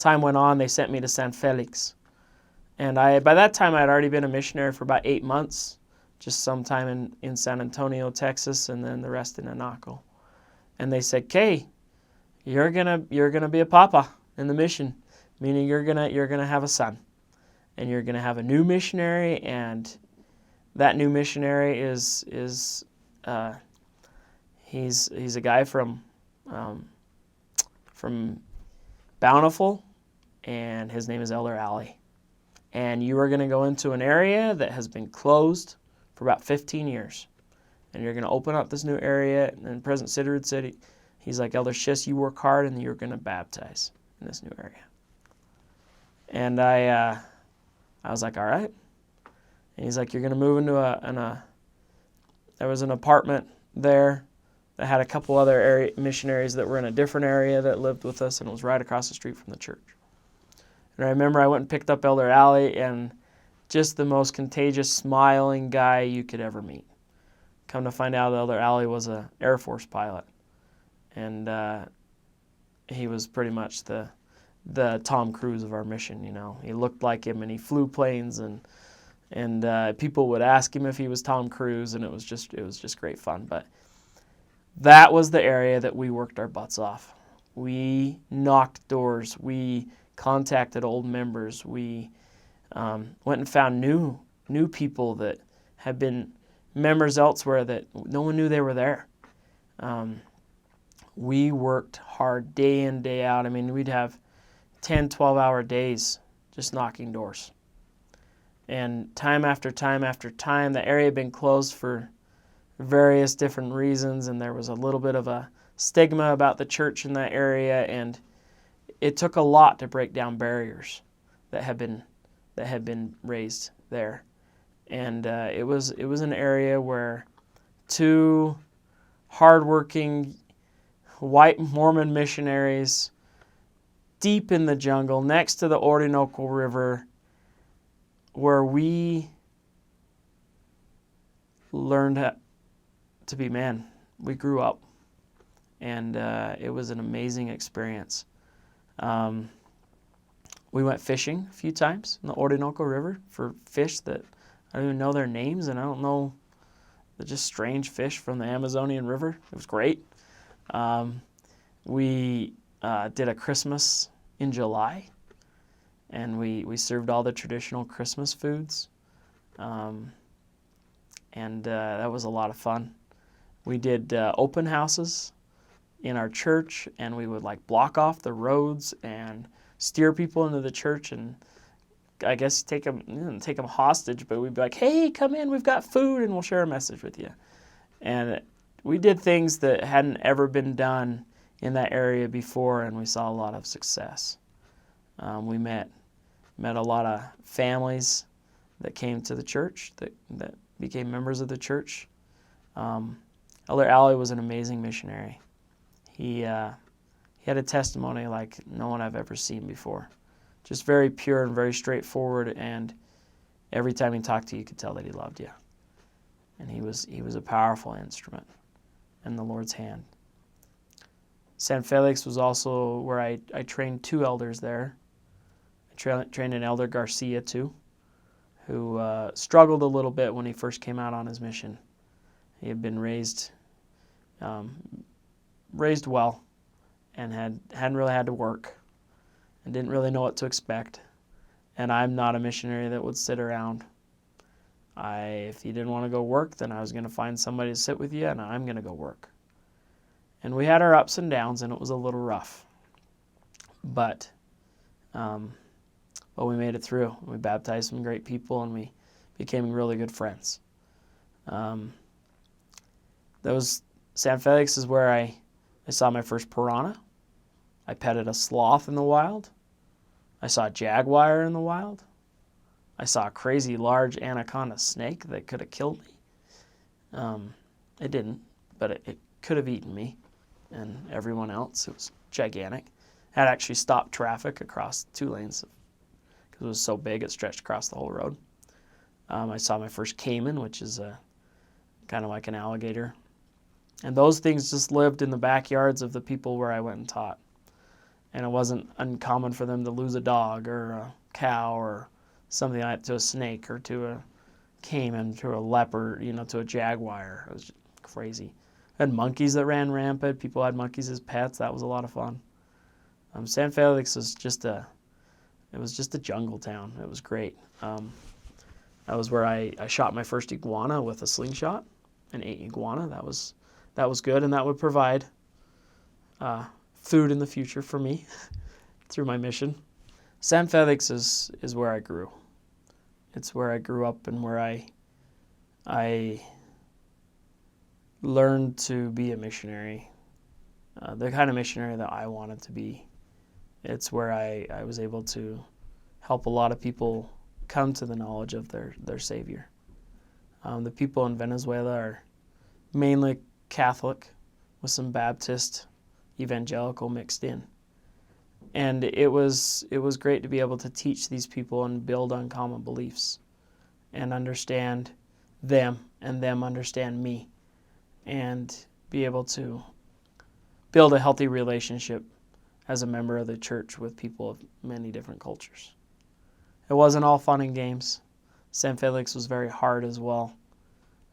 time went on, they sent me to San Felix. And by that time, I had already been a missionary for about 8 months, just some time in San Antonio, Texas, and then the rest in Anaco. And they said, "Kay, you're gonna be a papa in the mission, meaning you're gonna have a son, and you're gonna have a new missionary, and that new missionary is he's a guy from Bountiful, and his name is Elder Alley. And you are going to go into an area that has been closed for about 15 years. And you're going to open up this new area in present Sidrid City." He's like, "Elder Schiss, you work hard and you're going to baptize in this new area." And I was like, "All right." And he's like, "You're going to move into there was an apartment there that had a couple other missionaries that were in a different area that lived with us, and it was right across the street from the church." And I remember I went and picked up Elder Alley, and just the most contagious, smiling guy you could ever meet. Come to find out, Elder Alley was an Air Force pilot, and he was pretty much the Tom Cruise of our mission. You know, he looked like him, and he flew planes, and people would ask him if he was Tom Cruise, and it was just great fun. But that was the area that we worked our butts off. We knocked doors. We contacted old members. We went and found new people that had been members elsewhere that no one knew they were there. We worked hard day in, day out. I mean, we'd have 10, 12-hour days just knocking doors. And time after time after time, the area had been closed for various different reasons, and there was a little bit of a stigma about the church in that area, and it took a lot to break down barriers that had been raised there. And it was an area where two hardworking white Mormon missionaries deep in the jungle next to the Orinoco River, where we learned to be men. We grew up, and it was an amazing experience. We went fishing a few times in the Orinoco River for fish that I don't even know their names, and I don't know, they're just strange fish from the Amazonian River. It was great. We did a Christmas in July, and we served all the traditional Christmas foods, and that was a lot of fun. We did open houses in our church, and we would like block off the roads and steer people into the church, and I guess take them hostage, but we'd be like, "Hey, come in, we've got food, and we'll share a message with you." And we did things that hadn't ever been done in that area before, and we saw a lot of success. We met a lot of families that came to the church, that became members of the church. Elder Alley was an amazing missionary. He had a testimony like no one I've ever seen before. Just very pure and very straightforward, and every time he talked to you, you could tell that he loved you. And he was a powerful instrument in the Lord's hand. San Felix was also where I trained two elders there. I trained an Elder Garcia too, who struggled a little bit when he first came out on his mission. He had been raised well, and hadn't really had to work, and didn't really know what to expect. And I'm not a missionary that would sit around. If you didn't want to go work, then I was going to find somebody to sit with you, and I'm going to go work. And we had our ups and downs, and it was a little rough. But we made it through. We baptized some great people, and we became really good friends. San Felix is where I saw my first piranha. I petted a sloth in the wild. I saw a jaguar in the wild. I saw a crazy large anaconda snake that could have killed me. It didn't, but it could have eaten me and everyone else. It was gigantic. It had actually stopped traffic across 2 lanes because it was so big it stretched across the whole road. I saw my first caiman, which is kind of like an alligator. And those things just lived in the backyards of the people where I went and taught. and it wasn't uncommon for them to lose a dog or a cow or something like that to a snake or to a caiman, to a leopard, to a jaguar. It was just crazy. I had monkeys that ran rampant. People had monkeys as pets. That was a lot of fun. San Felix was just a jungle town. It was great. That was where I shot my first iguana with a slingshot, an 8 iguana. That was good, and that would provide food in the future for me through my mission. San Felix is where I grew. It's where I grew up and where I learned to be a missionary, the kind of missionary that I wanted to be. It's where I was able to help a lot of people come to the knowledge of their Savior. The people in Venezuela are mainly Catholic with some Baptist, evangelical mixed in. And it was great to be able to teach these people and build on common beliefs and understand them and them understand me and be able to build a healthy relationship as a member of the church with people of many different cultures. It wasn't all fun and games. San Felix was very hard as well.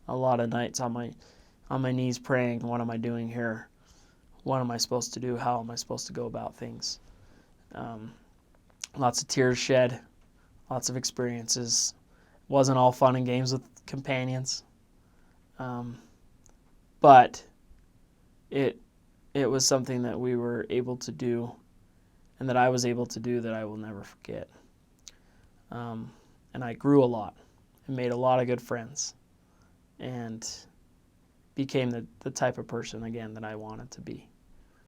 A lot of nights on my knees praying, what am I doing here? What am I supposed to do? How am I supposed to go about things? Lots of tears shed, lots of experiences. It wasn't all fun and games with companions. But it was something that we were able to do and that I was able to do that I will never forget. And I grew a lot and made a lot of good friends and became the type of person, again, that I wanted to be.